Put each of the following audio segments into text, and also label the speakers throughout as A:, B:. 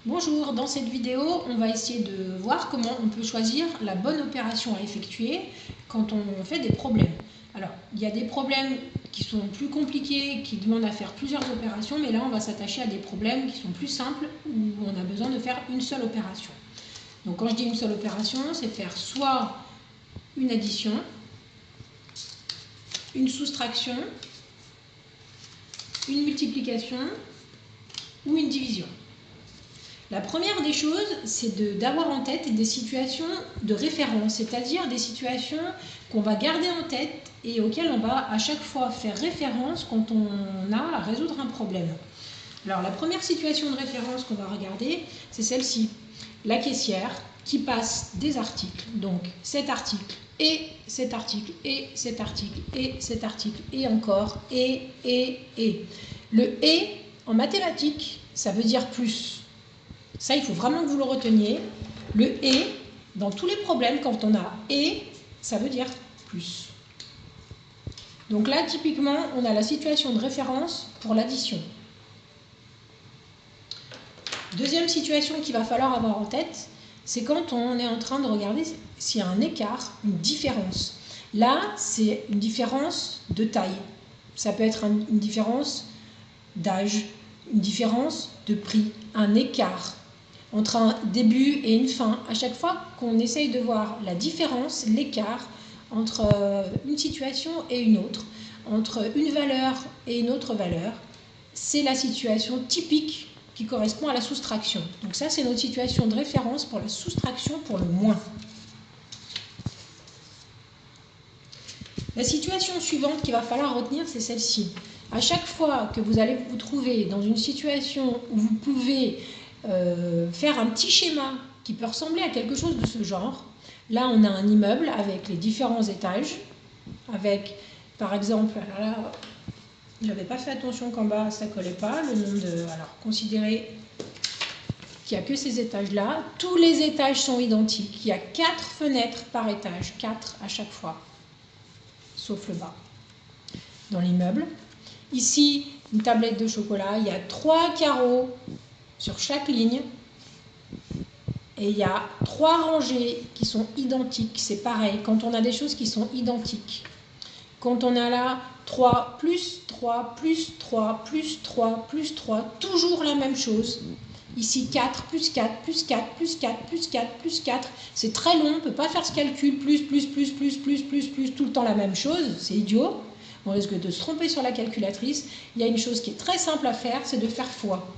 A: Bonjour, dans cette vidéo, on va essayer de voir comment on peut choisir la bonne opération à effectuer quand on fait des problèmes. Alors, il y a des problèmes qui sont plus compliqués, qui demandent à faire plusieurs opérations, mais là, on va s'attacher à des problèmes qui sont plus simples, où on a besoin de faire une seule opération. Donc, quand je dis une seule opération, c'est faire soit une addition, une soustraction, une multiplication ou une division. La première des choses, c'est d'avoir en tête des situations de référence, c'est-à-dire des situations qu'on va garder en tête et auxquelles on va à chaque fois faire référence quand on a à résoudre un problème. Alors la première situation de référence qu'on va regarder, c'est celle-ci. La caissière qui passe des articles, donc cet article, et cet article, et cet article, et cet article, et encore, et. Le « et » en mathématiques, ça veut dire plus. Ça, il faut vraiment que vous le reteniez. Le « et », dans tous les problèmes, quand on a « et », ça veut dire plus. Donc là, typiquement, on a la situation de référence pour l'addition. Deuxième situation qu'il va falloir avoir en tête, c'est quand on est en train de regarder s'il y a un écart, une différence. Là, c'est une différence de taille. Ça peut être une différence d'âge, une différence de prix, un écart entre un début et une fin. À chaque fois qu'on essaye de voir la différence, l'écart entre une situation et une autre, entre une valeur et une autre valeur, c'est la situation typique qui correspond à la soustraction. Donc ça, c'est notre situation de référence pour la soustraction pour le moins. La situation suivante qu'il va falloir retenir, c'est celle-ci. À chaque fois que vous allez vous trouver dans une situation où vous pouvez faire un petit schéma qui peut ressembler à quelque chose de ce genre. Là, on a un immeuble avec les différents étages, avec, par exemple, alors là, j'avais pas fait attention qu'en bas, ça collait pas, le nom de... Alors, considérez qu'il n'y a que ces étages-là. Tous les étages sont identiques. Il y a 4 fenêtres par étage, 4 à chaque fois, sauf le bas, dans l'immeuble. Ici, une tablette de chocolat, il y a 3 carreaux sur chaque ligne, et il y a 3 rangées qui sont identiques. C'est pareil, quand on a des choses qui sont identiques. Quand on a là 3 plus 3 plus 3 plus 3 plus 3, toujours la même chose. Ici 4 plus 4 plus 4 plus 4 plus 4 plus 4. C'est très long, on ne peut pas faire ce calcul, plus, tout le temps la même chose, c'est idiot. On risque de se tromper sur la calculatrice. Il y a une chose qui est très simple à faire, c'est de faire fois.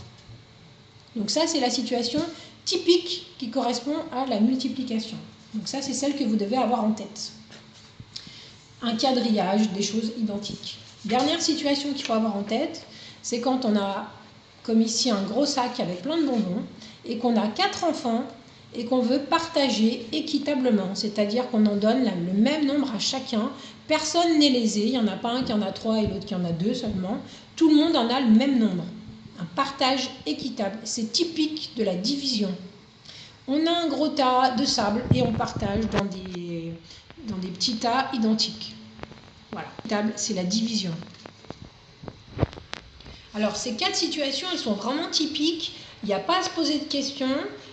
A: Donc ça, c'est la situation typique qui correspond à la multiplication. Donc ça, c'est celle que vous devez avoir en tête. Un quadrillage, des choses identiques. Dernière situation qu'il faut avoir en tête, c'est quand on a, comme ici, un gros sac avec plein de bonbons, et qu'on a 4 enfants, et qu'on veut partager équitablement, c'est-à-dire qu'on en donne le même nombre à chacun. Personne n'est lésé, il n'y en a pas un qui en a 3 et l'autre qui en a 2 seulement. Tout le monde en a le même nombre. Un partage équitable, c'est typique de la division. On a un gros tas de sable et on partage dans des petits tas identiques. Voilà, équitable, c'est la division. Alors ces 4 situations, elles sont vraiment typiques, il n'y a pas à se poser de questions,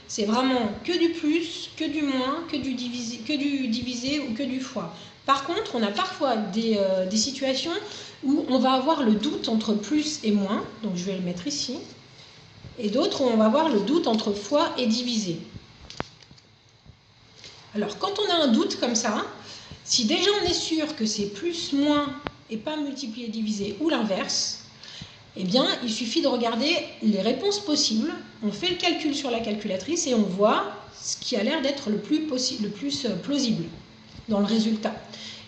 A: c'est vraiment que du plus, que du moins, que du divisé ou que du fois. Par contre, on a parfois des situations où on va avoir le doute entre plus et moins, donc je vais le mettre ici, et d'autres où on va avoir le doute entre fois et divisé. Alors, quand on a un doute comme ça, si déjà on est sûr que c'est plus, moins et pas multiplié, divisé ou l'inverse, eh bien, il suffit de regarder les réponses possibles, on fait le calcul sur la calculatrice et on voit ce qui a l'air d'être le plus plausible dans le résultat.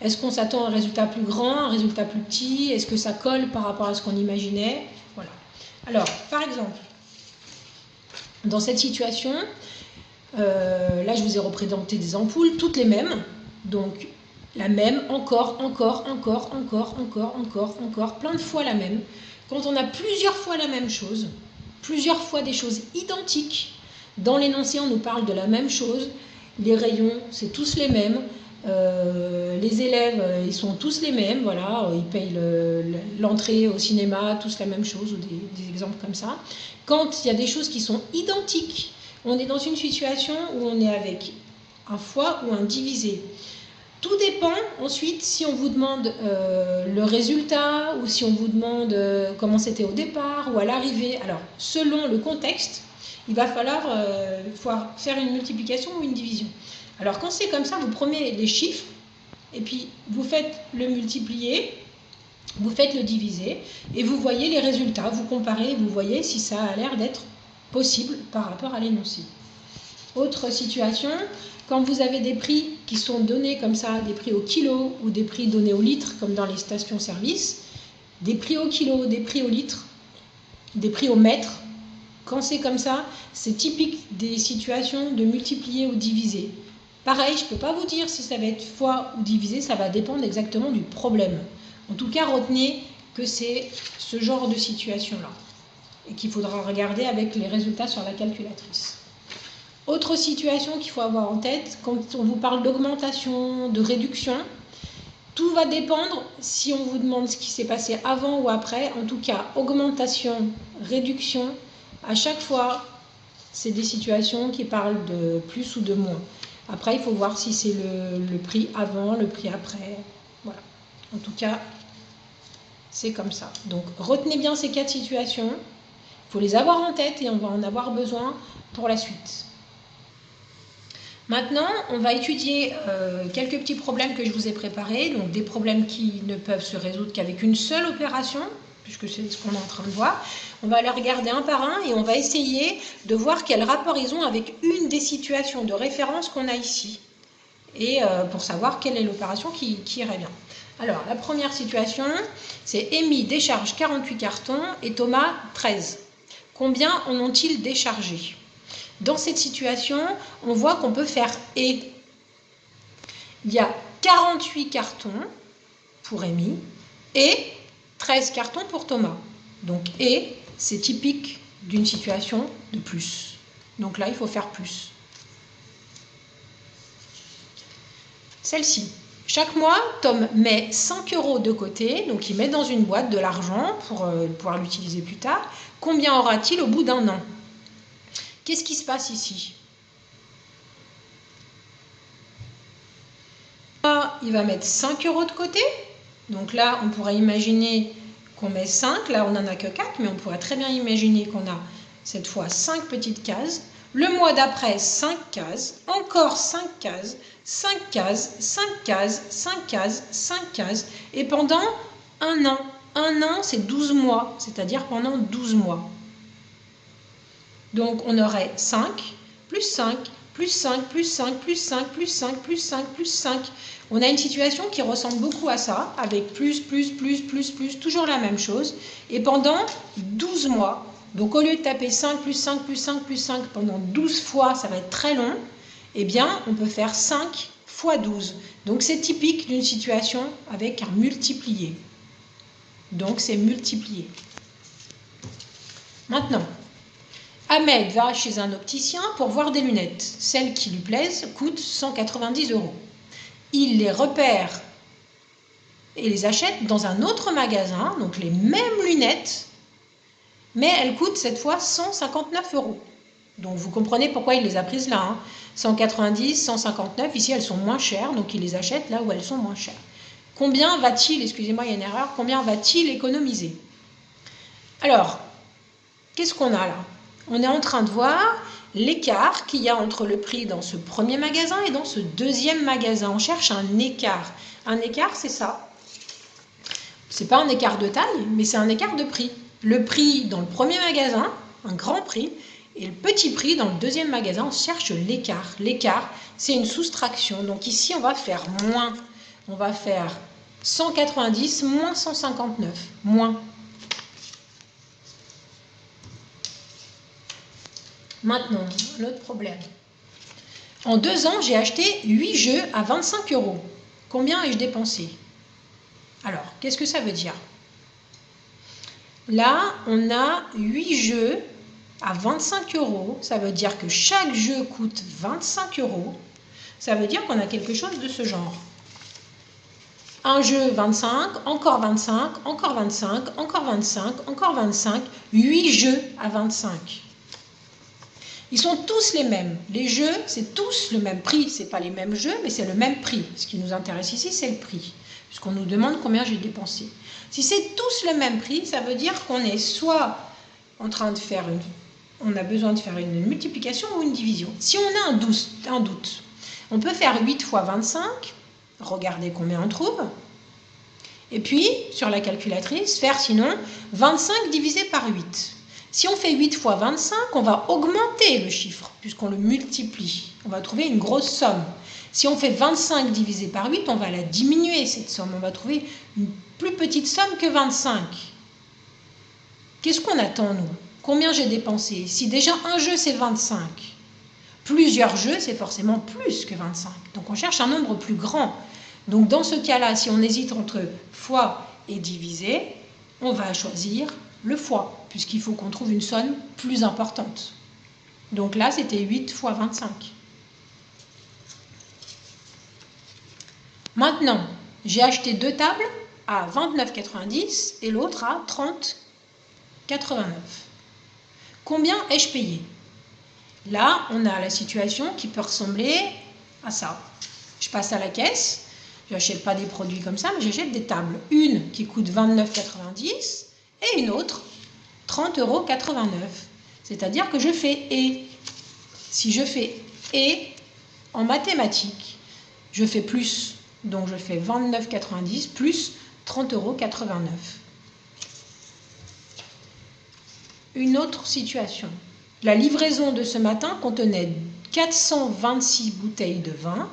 A: Est-ce qu'on s'attend à un résultat plus grand, un résultat plus petit? Est-ce que ça colle par rapport à ce qu'on imaginait? Voilà. Alors, par exemple, dans cette situation, là je vous ai représenté des ampoules, toutes les mêmes, donc la même, encore, plein de fois la même. Quand on a plusieurs fois la même chose, plusieurs fois des choses identiques, dans l'énoncé on nous parle de la même chose, les rayons c'est tous les mêmes, Les élèves, ils sont tous les mêmes, voilà, ils payent l'entrée au cinéma, tous la même chose, ou des exemples comme ça. Quand il y a des choses qui sont identiques, on est dans une situation où on est avec un fois ou un divisé. Tout dépend ensuite si on vous demande le résultat ou si on vous demande comment c'était au départ ou à l'arrivée. Alors, selon le contexte, il va falloir faire une multiplication ou une division. Alors, quand c'est comme ça, vous prenez les chiffres et puis vous faites le multiplier, vous faites le diviser et vous voyez les résultats, vous comparez, vous voyez si ça a l'air d'être possible par rapport à l'énoncé. Autre situation, quand vous avez des prix qui sont donnés comme ça, des prix au kilo ou des prix donnés au litre, comme dans les stations-service, des prix au kilo, des prix au litre, des prix au mètre, quand c'est comme ça, c'est typique des situations de multiplier ou diviser. Pareil, je ne peux pas vous dire si ça va être fois ou divisé, ça va dépendre exactement du problème. En tout cas, retenez que c'est ce genre de situation-là et qu'il faudra regarder avec les résultats sur la calculatrice. Autre situation qu'il faut avoir en tête, quand on vous parle d'augmentation, de réduction, tout va dépendre si on vous demande ce qui s'est passé avant ou après. En tout cas, augmentation, réduction, à chaque fois, c'est des situations qui parlent de plus ou de moins. Après, il faut voir si c'est le prix avant, le prix après. Voilà. En tout cas, c'est comme ça. Donc, retenez bien ces 4 situations. Il faut les avoir en tête et on va en avoir besoin pour la suite. Maintenant, on va étudier quelques petits problèmes que je vous ai préparés. Donc, des problèmes qui ne peuvent se résoudre qu'avec une seule opération, puisque c'est ce qu'on est en train de voir. On va les regarder un par un et on va essayer de voir quel rapport ils ont avec une des situations de référence qu'on a ici. Et pour savoir quelle est l'opération qui irait bien. Alors, la première situation, c'est Amy décharge 48 cartons et Thomas 13. Combien en ont-ils déchargé? Dans cette situation, on voit qu'on peut faire « et ». Il y a 48 cartons pour Amy et 13 cartons pour Thomas. Donc « et », c'est typique d'une situation de plus. Donc là, il faut faire plus. Celle-ci. Chaque mois, Tom met 5 € de côté, donc il met dans une boîte de l'argent pour pouvoir l'utiliser plus tard. Combien aura-t-il au bout d'un an? Qu'est-ce qui se passe ici? Il va mettre 5 € de côté. Donc là, on pourrait imaginer qu'on met 5. Là, on n'en a que 4, mais on pourrait très bien imaginer qu'on a cette fois 5 petites cases. Le mois d'après, 5 cases. Encore 5 cases. 5 cases, 5 cases, 5 cases, 5 cases. Et pendant un an. Un an, c'est 12 mois, c'est-à-dire pendant 12 mois. Donc, on aurait 5, plus 5, plus 5, plus 5, plus 5, plus 5, plus 5, plus 5. On a une situation qui ressemble beaucoup à ça, avec plus, toujours la même chose. Et pendant 12 mois, donc au lieu de taper 5, plus 5, plus 5, plus 5, pendant 12 fois, ça va être très long, eh bien, on peut faire 5 fois 12. Donc, c'est typique d'une situation avec un multiplié. Donc, c'est multiplié. Maintenant, Ahmed va chez un opticien pour voir des lunettes. Celles qui lui plaisent coûtent 190 €. Il les repère et les achète dans un autre magasin, donc les mêmes lunettes, mais elles coûtent cette fois 159 €. Donc vous comprenez pourquoi il les a prises là. 190, 159, ici elles sont moins chères, donc il les achète là où elles sont moins chères. Combien va-t-il, excusez-moi, il y a une erreur, combien va-t-il économiser? Alors, qu'est-ce qu'on a là? On est en train de voir l'écart qu'il y a entre le prix dans ce premier magasin et dans ce deuxième magasin. On cherche un écart. Un écart, c'est ça. Ce n'est pas un écart de taille, mais c'est un écart de prix. Le prix dans le premier magasin, un grand prix, et le petit prix dans le deuxième magasin, on cherche l'écart. L'écart, c'est une soustraction. Donc ici, on va faire moins. On va faire 190 moins 159. Moins. Maintenant, un autre problème. En 2 ans, j'ai acheté 8 jeux à 25 €. Combien ai-je dépensé? Alors, qu'est-ce que ça veut dire? Là, on a 8 jeux à 25 €. Ça veut dire que chaque jeu coûte 25 €. Ça veut dire qu'on a quelque chose de ce genre. Un jeu, 25, encore 25, encore 25, encore 25, encore 25, 8 jeux à 25. Ils sont tous les mêmes. Les jeux, c'est tous le même prix. Ce n'est pas les mêmes jeux, mais c'est le même prix. Ce qui nous intéresse ici, c'est le prix, puisqu'on nous demande combien j'ai dépensé. Si c'est tous le même prix, ça veut dire qu'on est soit en train de faire on a besoin de faire une multiplication ou une division. Si on a un doute, on peut faire 8 fois 25, regardez combien on trouve, et puis, sur la calculatrice, faire sinon 25 divisé par 8. Si on fait 8 fois 25, on va augmenter le chiffre, puisqu'on le multiplie. On va trouver une grosse somme. Si on fait 25 divisé par 8, on va la diminuer, cette somme. On va trouver une plus petite somme que 25. Qu'est-ce qu'on attend, nous? Combien j'ai dépensé? Si déjà un jeu, c'est 25, plusieurs jeux, c'est forcément plus que 25. Donc, on cherche un nombre plus grand. Donc, dans ce cas-là, si on hésite entre fois et divisé, on va choisir le fois, puisqu'il faut qu'on trouve une somme plus importante. Donc là, c'était 8 fois 25. Maintenant, j'ai acheté 2 tables à 29,90 et l'autre à 30,89. Combien ai-je payé? Là, on a la situation qui peut ressembler à ça. Je passe à la caisse, je n'achète pas des produits comme ça, mais j'achète des tables. Une qui coûte 29,90 et une autre 30,89 €. C'est-à-dire que je fais et. Si je fais et en mathématiques, je fais plus. Donc je fais 29,90 plus 30,89 €. Une autre situation. La livraison de ce matin contenait 426 bouteilles de vin.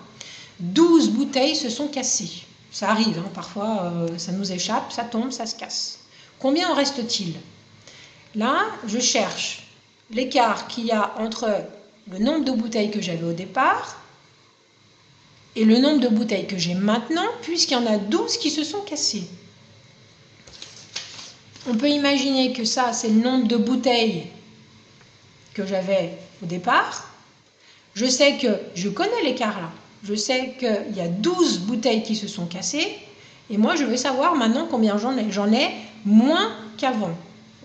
A: 12 bouteilles se sont cassées. Ça arrive, hein, parfois ça nous échappe, ça tombe, ça se casse. Combien en reste-t-il? Là, je cherche l'écart qu'il y a entre le nombre de bouteilles que j'avais au départ et le nombre de bouteilles que j'ai maintenant, puisqu'il y en a 12 qui se sont cassées. On peut imaginer que ça, c'est le nombre de bouteilles que j'avais au départ. Je sais que je connais l'écart là. Je sais qu'il y a 12 bouteilles qui se sont cassées. Et moi, je veux savoir maintenant combien j'en ai. J'en ai moins qu'avant.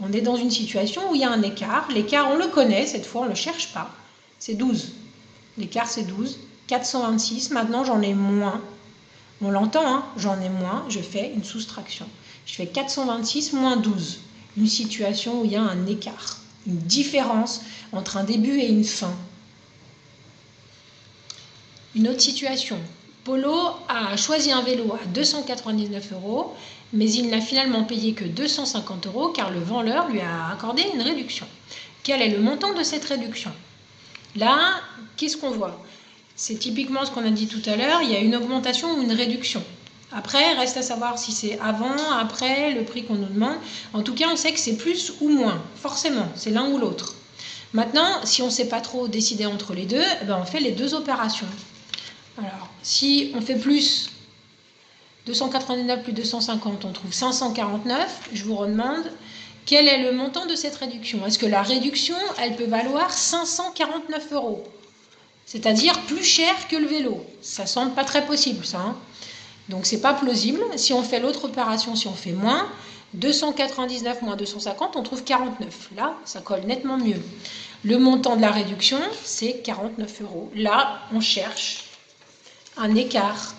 A: On est dans une situation où il y a un écart. L'écart, on le connaît. Cette fois, on ne le cherche pas. C'est 12. L'écart, c'est 12. 426. Maintenant, j'en ai moins. On l'entend, hein, j'en ai moins. Je fais une soustraction. Je fais 426 moins 12. Une situation où il y a un écart. Une différence entre un début et une fin. Une autre situation. Polo a choisi un vélo à 299 €, mais il n'a finalement payé que 250 € car le vendeur lui a accordé une réduction. Quel est le montant de cette réduction? Là, qu'est-ce qu'on voit? C'est typiquement ce qu'on a dit tout à l'heure, il y a une augmentation ou une réduction. Après, reste à savoir si c'est avant, après, le prix qu'on nous demande. En tout cas, on sait que c'est plus ou moins. Forcément, c'est l'un ou l'autre. Maintenant, si on ne sait pas trop décider entre les deux, ben on fait les deux opérations. Alors, si on fait plus 299 plus 250, on trouve 549. Je vous redemande, quel est le montant de cette réduction? Est-ce que la réduction, elle peut valoir 549 €? C'est-à-dire plus cher que le vélo. Ça semble pas très possible, ça. Hein, donc, c'est pas plausible. Si on fait l'autre opération, si on fait moins, 299 moins 250, on trouve 49. Là, ça colle nettement mieux. Le montant de la réduction, c'est 49 €. Là, on cherche un écart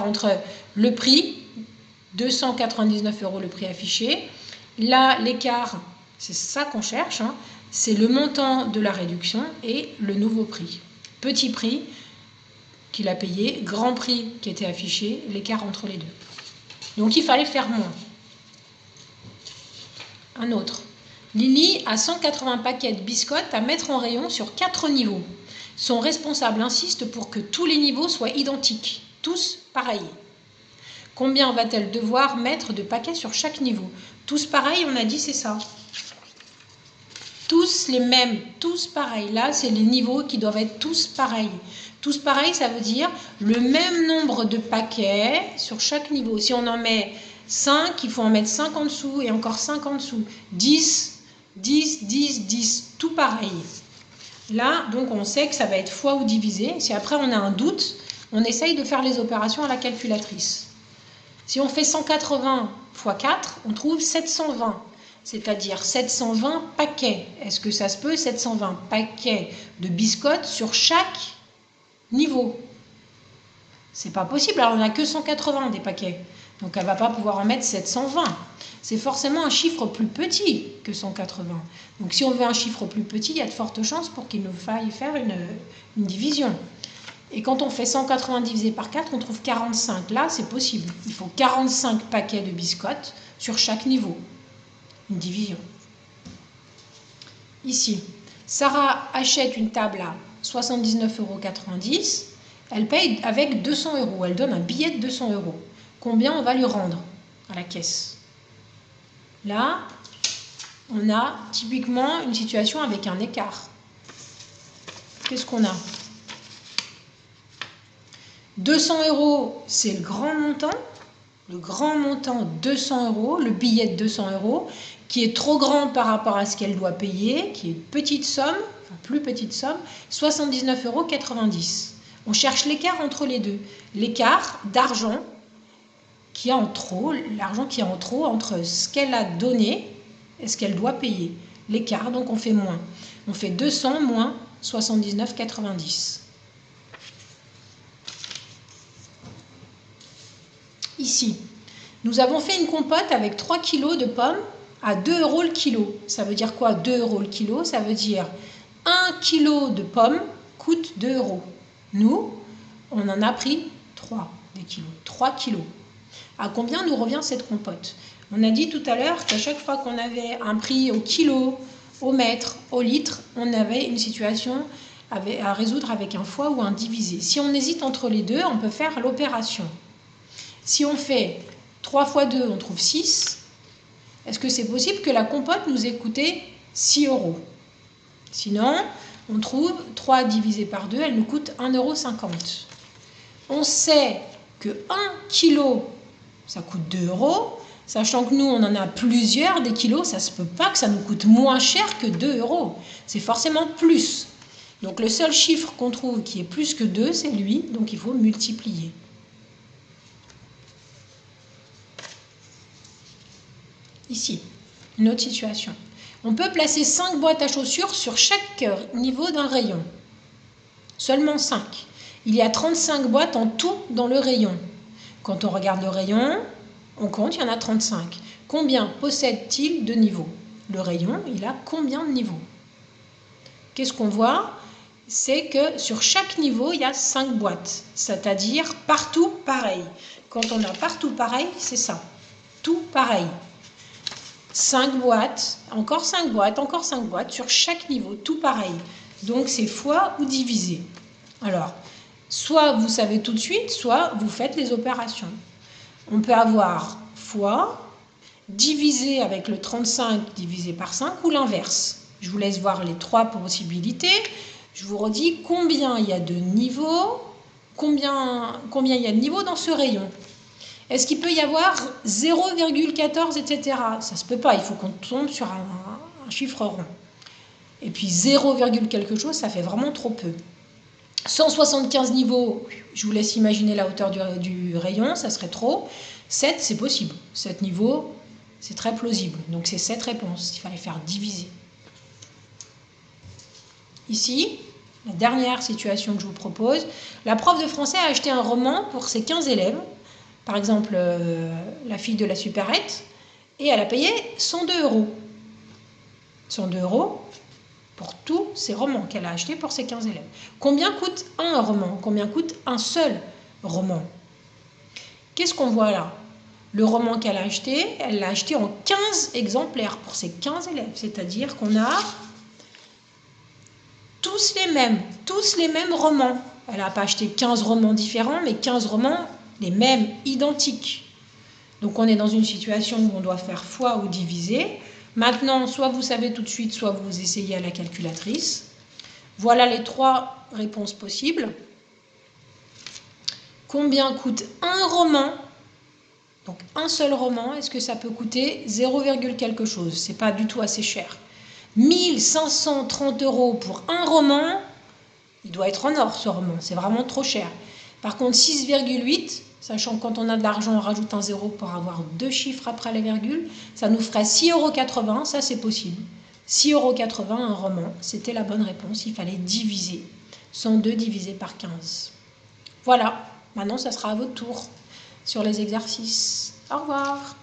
A: entre le prix, 299 € le prix affiché. Là, l'écart, c'est ça qu'on cherche, hein, c'est le montant de la réduction et le nouveau prix. Petit prix qu'il a payé, grand prix qui était affiché, l'écart entre les deux. Donc, il fallait faire moins. Un autre. Lily a 180 paquets de biscottes à mettre en rayon sur 4 niveaux. Son responsable insiste pour que tous les niveaux soient identiques, tous pareils. Combien va-t-elle devoir mettre de paquets sur chaque niveau? Tous pareils, on a dit, c'est ça. Tous les mêmes, tous pareils. Là, c'est les niveaux qui doivent être tous pareils. Tous pareils, ça veut dire le même nombre de paquets sur chaque niveau. Si on en met 5, il faut en mettre 5 en dessous et encore 5 en dessous. 10, 10, 10, 10, tout pareil. Là, donc, on sait que ça va être fois ou divisé. Si après on a un doute, on essaye de faire les opérations à la calculatrice. Si on fait 180 fois 4, on trouve 720, c'est-à-dire 720 paquets. Est-ce que ça se peut, 720 paquets de biscottes sur chaque niveau? C'est pas possible, alors on n'a que 180 des paquets. Donc elle ne va pas pouvoir en mettre 720. C'est forcément un chiffre plus petit que 180. Donc si on veut un chiffre plus petit, il y a de fortes chances pour qu'il nous faille faire une division. Et quand on fait 180 divisé par 4, on trouve 45. Là, c'est possible. Il faut 45 paquets de biscottes sur chaque niveau. Une division. Ici, Sarah achète une table à 79,90 €. Elle paye avec 200 €. Elle donne un billet de 200 €. Combien on va lui rendre à la caisse? Là, on a typiquement une situation avec un écart. Qu'est-ce qu'on a? 200 €, c'est le grand montant. Le grand montant, 200 €, le billet de 200 €, qui est trop grand par rapport à ce qu'elle doit payer, qui est une petite somme, enfin plus petite somme, 79,90 €. On cherche l'écart entre les deux. L'écart d'argent qui a en trop, l'argent qui est en trop entre ce qu'elle a donné et ce qu'elle doit payer. L'écart, donc on fait moins. On fait 200 moins 79,90 €. Ici, nous avons fait une compote avec 3 kg de pommes à 2 € le kilo. Ça veut dire quoi 2 € le kilo? Ça veut dire 1 kg de pommes coûte 2 €. Nous, on en a pris 3 des kilos. 3 kilos. À combien nous revient cette compote? On a dit tout à l'heure qu'à chaque fois qu'on avait un prix au kilo, au mètre, au litre, on avait une situation à résoudre avec un fois ou un divisé. Si on hésite entre les deux, on peut faire l'opération. Si on fait 3 fois 2, on trouve 6. Est-ce que c'est possible que la compote nous ait coûté 6 €? Sinon, on trouve 3 divisé par 2, elle nous coûte 1,50 €. On sait que 1 kg, ça coûte 2 €, sachant que nous, on en a plusieurs des kilos, ça ne se peut pas que ça nous coûte moins cher que 2 €. C'est forcément plus. Donc le seul chiffre qu'on trouve qui est plus que 2, c'est lui, donc il faut multiplier. Ici, une autre situation. On peut placer 5 boîtes à chaussures sur chaque niveau d'un rayon. Seulement 5. Il y a 35 boîtes en tout dans le rayon. Quand on regarde le rayon, on compte, il y en a 35. Combien possède-t-il de niveaux? Le rayon, il a combien de niveaux? Qu'est-ce qu'on voit? C'est que sur chaque niveau, il y a 5 boîtes. C'est-à-dire partout pareil. Quand on a partout pareil, c'est ça. Tout pareil. 5 boîtes, encore 5 boîtes, encore 5 boîtes, sur chaque niveau, tout pareil. Donc c'est fois ou divisé. Alors, soit vous savez tout de suite, soit vous faites les opérations. On peut avoir fois, divisé avec le 35 divisé par 5 ou l'inverse. Je vous laisse voir les 3 possibilités. Je vous redis combien il y a de niveaux, combien il y a de niveaux dans ce rayon. Est-ce qu'il peut y avoir 0,14, etc. Ça ne se peut pas, il faut qu'on tombe sur un chiffre rond. Et puis 0, quelque chose, ça fait vraiment trop peu. 175 niveaux, je vous laisse imaginer la hauteur du rayon, ça serait trop. 7, c'est possible. 7 niveaux, c'est très plausible. Donc c'est 7 réponses, il fallait faire diviser. Ici, la dernière situation que je vous propose, la prof de français a acheté un roman pour ses 15 élèves. Par exemple, la fille de la supérette, et elle a payé 102 €. 102 € pour tous ces romans qu'elle a achetés pour ses 15 élèves. Combien coûte un roman? Combien coûte un seul roman? Qu'est-ce qu'on voit là? Le roman qu'elle a acheté, elle l'a acheté en 15 exemplaires pour ses 15 élèves. C'est-à-dire qu'on a tous les mêmes romans. Elle n'a pas acheté 15 romans différents, mais 15 romans les mêmes, identiques. Donc on est dans une situation où on doit faire fois ou diviser. Maintenant, soit vous savez tout de suite, soit vous essayez à la calculatrice. Voilà les 3 réponses possibles. Combien coûte un roman? Donc un seul roman, est-ce que ça peut coûter 0, quelque chose? C'est pas du tout assez cher. 1530 € pour un roman, il doit être en or ce roman, c'est vraiment trop cher. Par contre 6,8, sachant que quand on a de l'argent on rajoute un zéro pour avoir deux chiffres après la virgule, ça nous ferait 6,80 €, ça c'est possible. 6,80 € un roman, c'était la bonne réponse, il fallait diviser. 102 divisé par 15. Voilà, maintenant ça sera à votre tour sur les exercices. Au revoir.